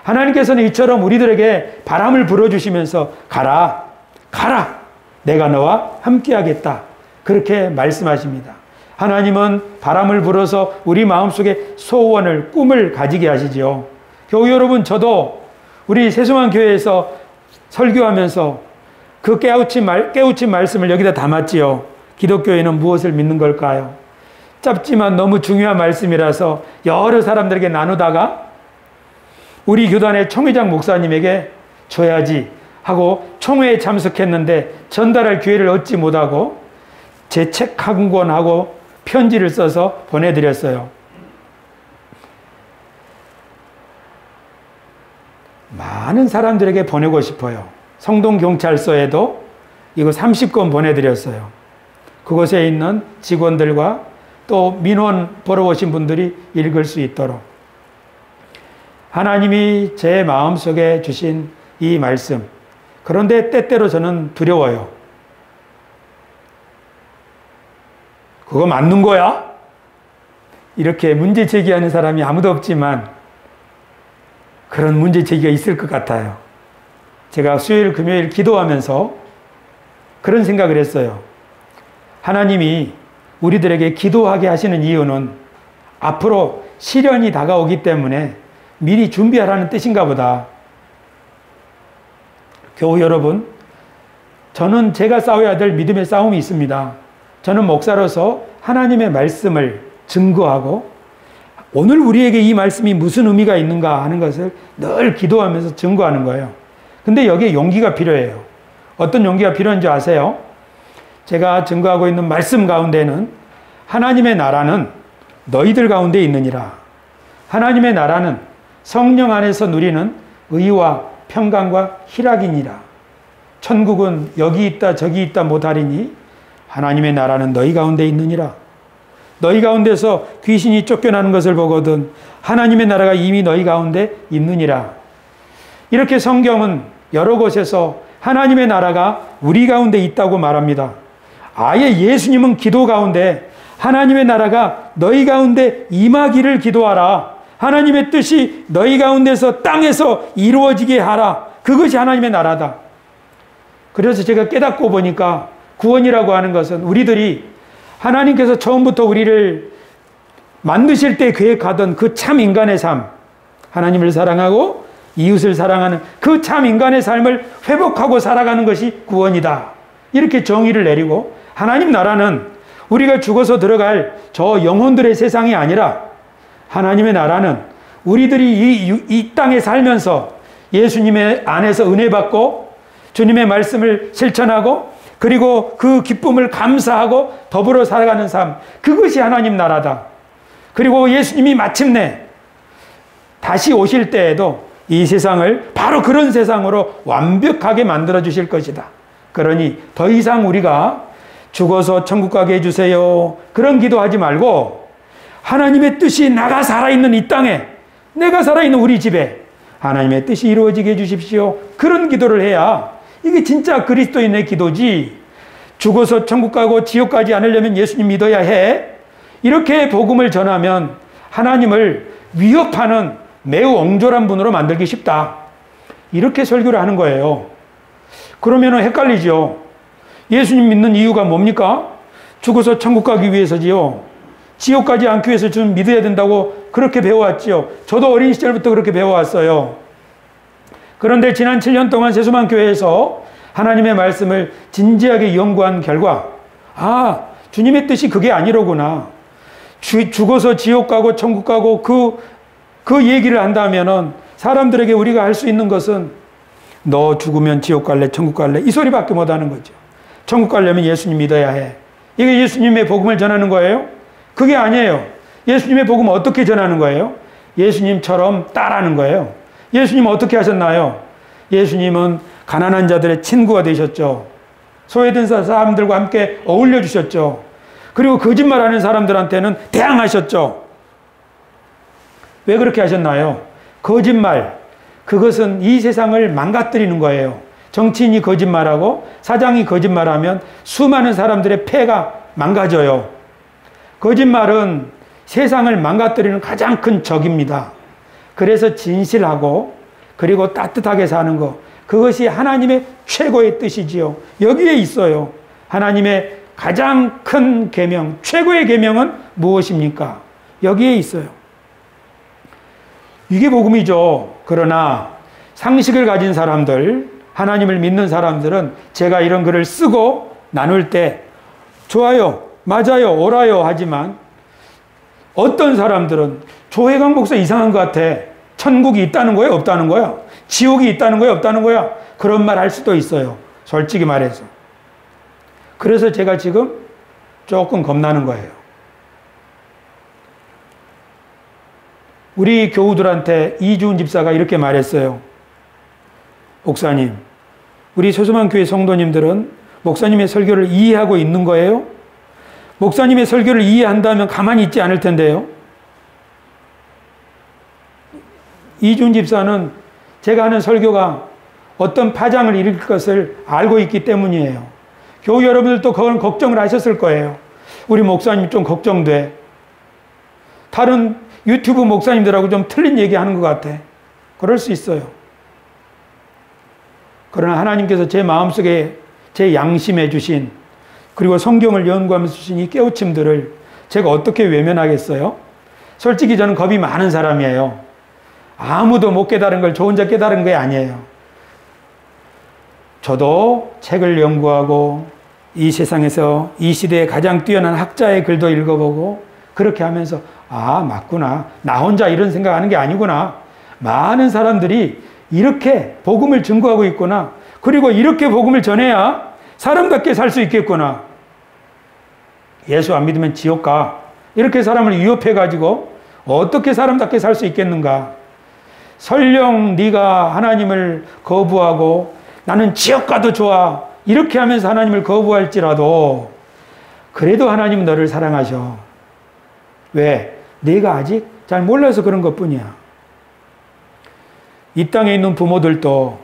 하나님께서는 이처럼 우리들에게 바람을 불어주시면서 가라, 가라, 내가 너와 함께하겠다. 그렇게 말씀하십니다. 하나님은 바람을 불어서 우리 마음속에 소원을, 꿈을 가지게 하시죠. 교우 여러분, 저도 우리 세수만 교회에서 설교하면서 그 깨우친 말씀을 여기다 담았지요. 기독교인은 무엇을 믿는 걸까요? 짧지만 너무 중요한 말씀이라서 여러 사람들에게 나누다가 우리 교단의 총회장 목사님에게 줘야지 하고 총회에 참석했는데 전달할 기회를 얻지 못하고 제 책 한 권하고 편지를 써서 보내드렸어요. 많은 사람들에게 보내고 싶어요. 성동경찰서에도 이거 30권 보내드렸어요. 그곳에 있는 직원들과 또 민원 보러 오신 분들이 읽을 수 있도록. 하나님이 제 마음속에 주신 이 말씀. 그런데 때때로 저는 두려워요. 그거 맞는 거야? 이렇게 문제 제기하는 사람이 아무도 없지만 그런 문제 제기가 있을 것 같아요. 제가 수요일, 금요일 기도하면서 그런 생각을 했어요. 하나님이 우리들에게 기도하게 하시는 이유는 앞으로 시련이 다가오기 때문에 미리 준비하라는 뜻인가 보다. 교우 여러분, 저는 제가 싸워야 될 믿음의 싸움이 있습니다. 저는 목사로서 하나님의 말씀을 증거하고 오늘 우리에게 이 말씀이 무슨 의미가 있는가 하는 것을 늘 기도하면서 증거하는 거예요. 근데 여기에 용기가 필요해요. 어떤 용기가 필요한지 아세요? 제가 증거하고 있는 말씀 가운데는 하나님의 나라는 너희들 가운데 있느니라. 하나님의 나라는 성령 안에서 누리는 의와 평강과 희락이니라. 천국은 여기 있다 저기 있다 못하리니 하나님의 나라는 너희 가운데 있느니라. 너희 가운데서 귀신이 쫓겨나는 것을 보거든 하나님의 나라가 이미 너희 가운데 있느니라. 이렇게 성경은 여러 곳에서 하나님의 나라가 우리 가운데 있다고 말합니다. 아예 예수님은 기도 가운데 하나님의 나라가 너희 가운데 임하기를 기도하라. 하나님의 뜻이 너희 가운데서 땅에서 이루어지게 하라. 그것이 하나님의 나라다. 그래서 제가 깨닫고 보니까 구원이라고 하는 것은 우리들이 하나님께서 처음부터 우리를 만드실 때 계획하던 그 참 인간의 삶, 하나님을 사랑하고 이웃을 사랑하는 그 참 인간의 삶을 회복하고 살아가는 것이 구원이다. 이렇게 정의를 내리고, 하나님 나라는 우리가 죽어서 들어갈 저 영혼들의 세상이 아니라 하나님의 나라는 우리들이 이 땅에 살면서 예수님의 안에서 은혜 받고 주님의 말씀을 실천하고 그리고 그 기쁨을 감사하고 더불어 살아가는 삶, 그것이 하나님 나라다. 그리고 예수님이 마침내 다시 오실 때에도 이 세상을 바로 그런 세상으로 완벽하게 만들어 주실 것이다. 그러니 더 이상 우리가 죽어서 천국 가게 해주세요, 그런 기도하지 말고 하나님의 뜻이 나가 살아있는 이 땅에, 내가 살아있는 우리 집에 하나님의 뜻이 이루어지게 해주십시오, 그런 기도를 해야 이게 진짜 그리스도인의 기도지. 죽어서 천국 가고 지옥 가지 않으려면 예수님 믿어야 해, 이렇게 복음을 전하면 하나님을 위협하는 매우 옹졸한 분으로 만들기 쉽다, 이렇게 설교를 하는 거예요. 그러면 헷갈리죠. 예수님 믿는 이유가 뭡니까? 죽어서 천국 가기 위해서지요. 지옥 가지 않기 위해서 좀 믿어야 된다고 그렇게 배워왔지요. 저도 어린 시절부터 그렇게 배워왔어요. 그런데 지난 7년 동안 세수만 교회에서 하나님의 말씀을 진지하게 연구한 결과, 아, 주님의 뜻이 그게 아니로구나. 죽어서 지옥 가고 천국 가고 그 얘기를 한다면은 사람들에게 우리가 할 수 있는 것은 너 죽으면 지옥 갈래, 천국 갈래, 이 소리밖에 못 하는 거죠. 천국 가려면 예수님 믿어야 해. 이게 예수님의 복음을 전하는 거예요? 그게 아니에요. 예수님의 복음을 어떻게 전하는 거예요? 예수님처럼 따라하는 거예요. 예수님은 어떻게 하셨나요? 예수님은 가난한 자들의 친구가 되셨죠. 소외된 사람들과 함께 어울려 주셨죠. 그리고 거짓말하는 사람들한테는 대항하셨죠. 왜 그렇게 하셨나요? 거짓말, 그것은 이 세상을 망가뜨리는 거예요. 정치인이 거짓말하고 사장이 거짓말하면 수많은 사람들의 폐가 망가져요. 거짓말은 세상을 망가뜨리는 가장 큰 적입니다. 그래서 진실하고 그리고 따뜻하게 사는 것, 그것이 하나님의 최고의 뜻이지요. 여기에 있어요. 하나님의 가장 큰 계명, 최고의 계명은 무엇입니까? 여기에 있어요. 이게 복음이죠. 그러나 상식을 가진 사람들, 하나님을 믿는 사람들은 제가 이런 글을 쓰고 나눌 때 좋아요, 맞아요, 옳아요 하지만 어떤 사람들은 조혜강 목사 이상한 것 같아. 천국이 있다는 거야, 없다는 거야? 지옥이 있다는 거야, 없다는 거야? 그런 말 할 수도 있어요. 솔직히 말해서. 그래서 제가 지금 조금 겁나는 거예요. 우리 교우들한테 이주은 집사가 이렇게 말했어요. 목사님, 우리 소수만 교회 성도님들은 목사님의 설교를 이해하고 있는 거예요? 목사님의 설교를 이해한다면 가만히 있지 않을 텐데요. 이주은 집사는 제가 하는 설교가 어떤 파장을 일으킬 것을 알고 있기 때문이에요. 교우 여러분들도 그걸 걱정을 하셨을 거예요. 우리 목사님 좀 걱정돼. 다른 유튜브 목사님들하고 좀 틀린 얘기하는 것 같아. 그럴 수 있어요. 그러나 하나님께서 제 마음속에 제 양심해 주신, 그리고 성경을 연구하면서 주신 이 깨우침들을 제가 어떻게 외면하겠어요? 솔직히 저는 겁이 많은 사람이에요. 아무도 못 깨달은 걸 저 혼자 깨달은 게 아니에요. 저도 책을 연구하고 이 세상에서 이 시대에 가장 뛰어난 학자의 글도 읽어보고 그렇게 하면서 아, 맞구나. 나 혼자 이런 생각하는 게 아니구나. 많은 사람들이 이렇게 복음을 증거하고 있구나. 그리고 이렇게 복음을 전해야 사람답게 살 수 있겠구나. 예수 안 믿으면 지옥 가. 이렇게 사람을 위협해가지고 어떻게 사람답게 살 수 있겠는가. 설령 네가 하나님을 거부하고 나는 지옥 가도 좋아, 이렇게 하면서 하나님을 거부할지라도 그래도 하나님은 너를 사랑하셔. 왜? 네가 아직 잘 몰라서 그런 것뿐이야. 이 땅에 있는 부모들도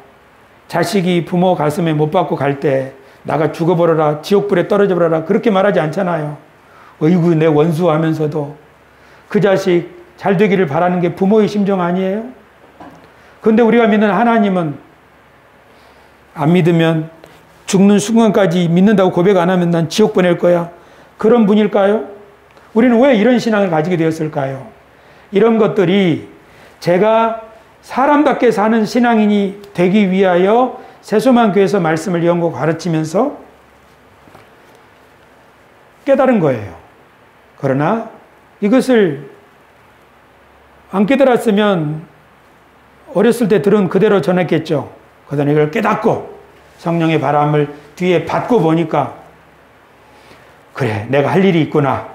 자식이 부모 가슴에 못 박고 갈 때 나가 죽어버려라, 지옥불에 떨어져 버려라, 그렇게 말하지 않잖아요. 어이구 내 원수 하면서도 그 자식 잘 되기를 바라는 게 부모의 심정 아니에요? 그런데 우리가 믿는 하나님은 안 믿으면 죽는 순간까지 믿는다고 고백 안 하면 난 지옥 보낼 거야. 그런 분일까요? 우리는 왜 이런 신앙을 가지게 되었을까요? 이런 것들이 제가 사람답게 사는 신앙인이 되기 위하여 세수만 교회에서 말씀을 연구 가르치면서 깨달은 거예요. 그러나 이것을 안 깨달았으면 어렸을 때 들은 그대로 전했겠죠. 그러나 이걸 깨닫고 성령의 바람을 뒤에 받고 보니까 그래, 내가 할 일이 있구나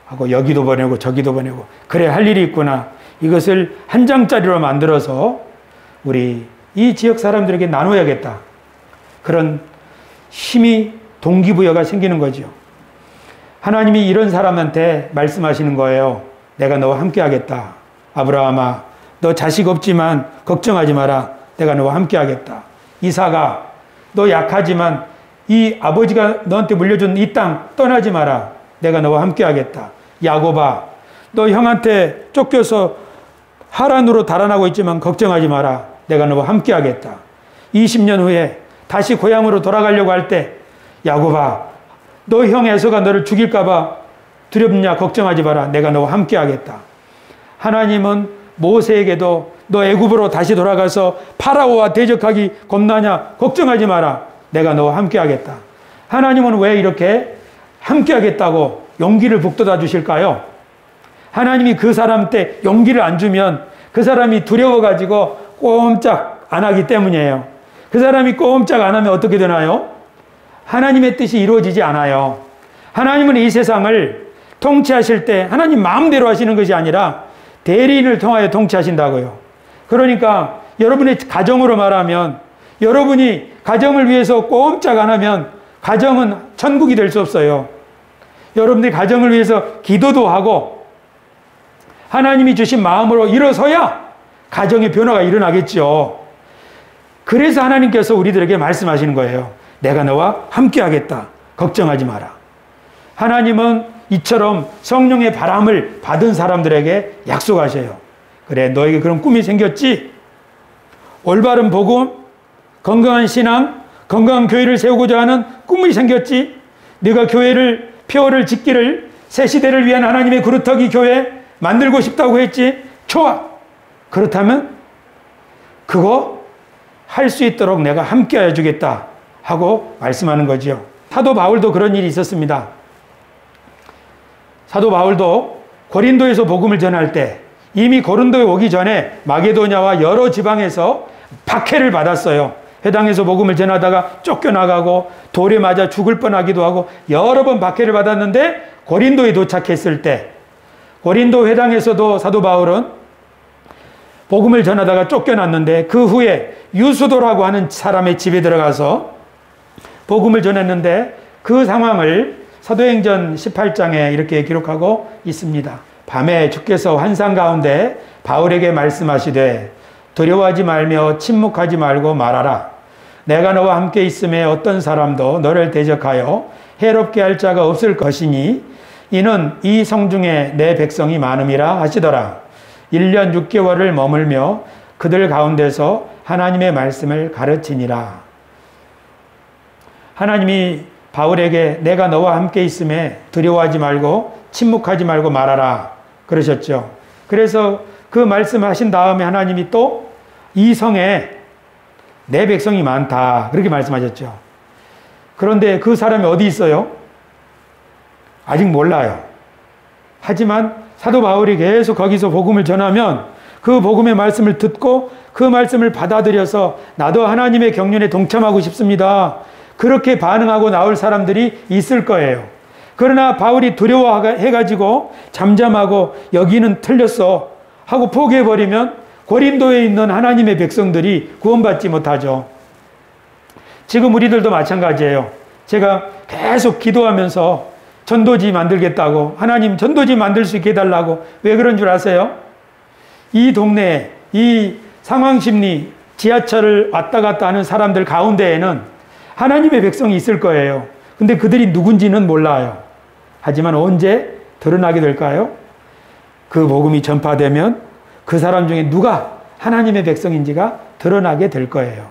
하고 여기도 보내고 저기도 보내고 그래, 할 일이 있구나. 이것을 한 장짜리로 만들어서 우리 이 지역 사람들에게 나눠야겠다. 그런 힘이 동기부여가 생기는 거죠. 하나님이 이런 사람한테 말씀하시는 거예요. 내가 너와 함께 하겠다. 아브라함아, 너 자식 없지만 걱정하지 마라. 내가 너와 함께 하겠다. 이삭아, 너 약하지만 이 아버지가 너한테 물려준 이 땅 떠나지 마라. 내가 너와 함께 하겠다. 야곱아, 너 형한테 쫓겨서 하란으로 달아나고 있지만 걱정하지 마라. 내가 너와 함께 하겠다. 20년 후에 다시 고향으로 돌아가려고 할 때 야곱아, 너 형 에서가 너를 죽일까 봐 두렵냐? 걱정하지 마라. 내가 너와 함께 하겠다. 하나님은 모세에게도 너 애굽으로 다시 돌아가서 파라오와 대적하기 겁나냐? 걱정하지 마라. 내가 너와 함께 하겠다. 하나님은 왜 이렇게 함께 하겠다고 용기를 북돋아 주실까요? 하나님이 그 사람 때 용기를 안 주면 그 사람이 두려워가지고 꼼짝 안 하기 때문이에요. 그 사람이 꼼짝 안 하면 어떻게 되나요? 하나님의 뜻이 이루어지지 않아요. 하나님은 이 세상을 통치하실 때 하나님 마음대로 하시는 것이 아니라 대리인을 통하여 통치하신다고요. 그러니까 여러분의 가정으로 말하면 여러분이 가정을 위해서 꼼짝 안 하면 가정은 천국이 될 수 없어요. 여러분들이 가정을 위해서 기도도 하고 하나님이 주신 마음으로 일어서야 가정의 변화가 일어나겠죠. 그래서 하나님께서 우리들에게 말씀하시는 거예요. 내가 너와 함께 하겠다. 걱정하지 마라. 하나님은 이처럼 성령의 바람을 받은 사람들에게 약속하셔요. 그래, 너에게 그런 꿈이 생겼지? 올바른 복음, 건강한 신앙, 건강한 교회를 세우고자 하는 꿈이 생겼지? 네가 교회를 표어를 짓기를 새 시대를 위한 하나님의 그루터기 교회 만들고 싶다고 했지? 좋아. 그렇다면 그거 할 수 있도록 내가 함께 해주겠다 하고 말씀하는 거죠. 사도 바울도 그런 일이 있었습니다. 사도 바울도 고린도에서 복음을 전할 때 이미 고린도에 오기 전에 마게도냐와 여러 지방에서 박해를 받았어요. 회당에서 복음을 전하다가 쫓겨나가고 돌에 맞아 죽을 뻔하기도 하고 여러 번 박해를 받았는데 고린도에 도착했을 때 고린도 회당에서도 사도 바울은 복음을 전하다가 쫓겨났는데 그 후에 유수도라고 하는 사람의 집에 들어가서 복음을 전했는데 그 상황을 사도행전 18장에 이렇게 기록하고 있습니다. 밤에 주께서 환상 가운데 바울에게 말씀하시되 두려워하지 말며 침묵하지 말고 말하라. 내가 너와 함께 있음에 어떤 사람도 너를 대적하여 해롭게 할 자가 없을 것이니 이는 이 성중에 내 백성이 많음이라 하시더라. 1년 6개월을 머물며 그들 가운데서 하나님의 말씀을 가르치니라. 하나님이 바울에게 내가 너와 함께 있음에 두려워하지 말고 침묵하지 말고 말하라 그러셨죠. 그래서 그 말씀하신 다음에 하나님이 또 이 성에 내 백성이 많다 그렇게 말씀하셨죠. 그런데 그 사람이 어디 있어요? 아직 몰라요. 하지만 사도 바울이 계속 거기서 복음을 전하면 그 복음의 말씀을 듣고 그 말씀을 받아들여서 나도 하나님의 경륜에 동참하고 싶습니다. 그렇게 반응하고 나올 사람들이 있을 거예요. 그러나 바울이 두려워해가지고 잠잠하고 여기는 틀렸어 하고 포기해버리면 고린도에 있는 하나님의 백성들이 구원받지 못하죠. 지금 우리들도 마찬가지예요. 제가 계속 기도하면서 전도지 만들겠다고 하나님 전도지 만들 수 있게 해달라고 왜 그런 줄 아세요? 이 동네에 이 상황심리 지하철을 왔다 갔다 하는 사람들 가운데에는 하나님의 백성이 있을 거예요. 근데 그들이 누군지는 몰라요. 하지만 언제 드러나게 될까요? 그 복음이 전파되면 그 사람 중에 누가 하나님의 백성인지가 드러나게 될 거예요.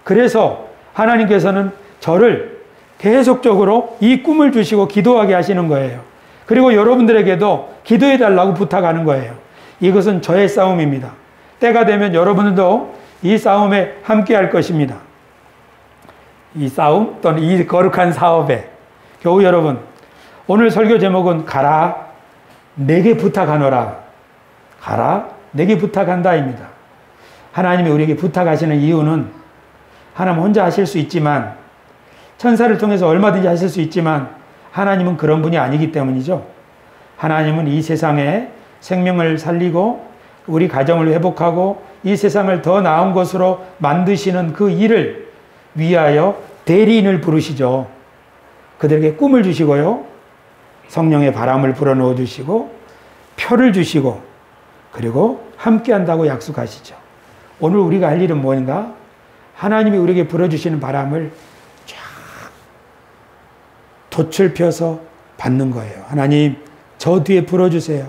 그래서 하나님께서는 저를 계속적으로 이 꿈을 주시고 기도하게 하시는 거예요. 그리고 여러분들에게도 기도해 달라고 부탁하는 거예요. 이것은 저의 싸움입니다. 때가 되면 여러분들도 이 싸움에 함께 할 것입니다. 이 싸움 또는 이 거룩한 사업에 교우 여러분, 오늘 설교 제목은 가라 내게 부탁하노라. 가라 내게 부탁한다입니다. 하나님이 우리에게 부탁하시는 이유는 하나님 혼자 하실 수 있지만, 천사를 통해서 얼마든지 하실 수 있지만 하나님은 그런 분이 아니기 때문이죠. 하나님은 이 세상에 생명을 살리고 우리 가정을 회복하고 이 세상을 더 나은 것으로 만드시는 그 일을 위하여 대리인을 부르시죠. 그들에게 꿈을 주시고요, 성령의 바람을 불어넣어 주시고 표를 주시고 그리고 함께 한다고 약속하시죠. 오늘 우리가 할 일은 뭔가? 하나님이 우리에게 불어주시는 바람을 쫙 돛을 펴서 받는 거예요. 하나님, 저 뒤에 불어주세요.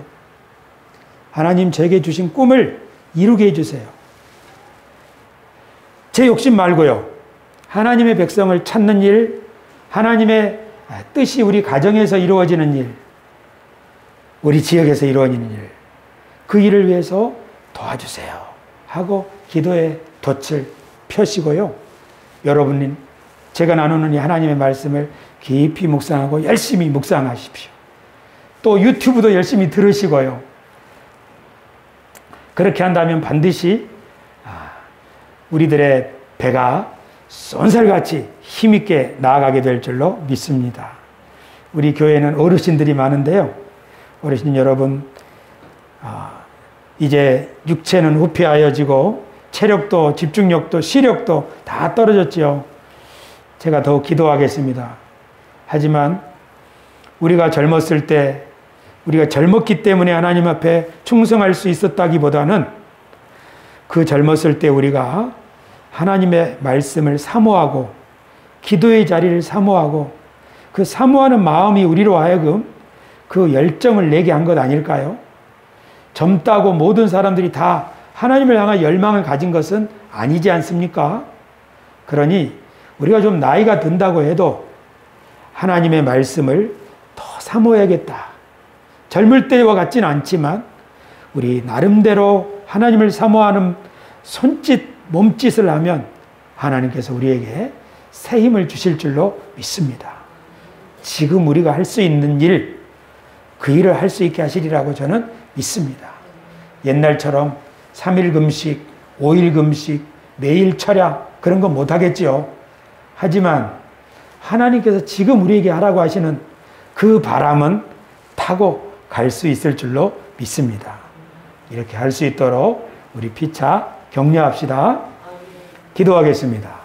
하나님, 제게 주신 꿈을 이루게 해주세요. 제 욕심 말고요, 하나님의 백성을 찾는 일, 하나님의 뜻이 우리 가정에서 이루어지는 일, 우리 지역에서 이루어지는 일, 그 일을 위해서 도와주세요 하고 기도의 돛을 펴시고요, 여러분은 제가 나누는 이 하나님의 말씀을 깊이 묵상하고 열심히 묵상하십시오. 또 유튜브도 열심히 들으시고요. 그렇게 한다면 반드시 우리들의 배가 쏜살같이 힘있게 나아가게 될 줄로 믿습니다. 우리 교회는 어르신들이 많은데요, 어르신 여러분, 이제 육체는 후퇴하여지고 체력도 집중력도 시력도 다 떨어졌죠. 제가 더 기도하겠습니다. 하지만 우리가 젊었을 때, 우리가 젊었기 때문에 하나님 앞에 충성할 수 있었다기보다는 그 젊었을 때 우리가 하나님의 말씀을 사모하고 기도의 자리를 사모하고 그 사모하는 마음이 우리로 하여금 그 열정을 내게 한 것 아닐까요? 젊다고 모든 사람들이 다 하나님을 향한 열망을 가진 것은 아니지 않습니까? 그러니 우리가 좀 나이가 든다고 해도 하나님의 말씀을 더 사모해야겠다. 젊을 때와 같지는 않지만 우리 나름대로 하나님을 사모하는 손짓, 몸짓을 하면 하나님께서 우리에게 새 힘을 주실 줄로 믿습니다. 지금 우리가 할 수 있는 일, 그 일을 할 수 있게 하시리라고 저는 믿습니다. 옛날처럼 3일 금식, 5일 금식, 매일 철야 그런 거 못하겠지요. 하지만 하나님께서 지금 우리에게 하라고 하시는 그 바람은 타고 갈 수 있을 줄로 믿습니다. 이렇게 할 수 있도록 우리 피차 격려합시다. 기도하겠습니다.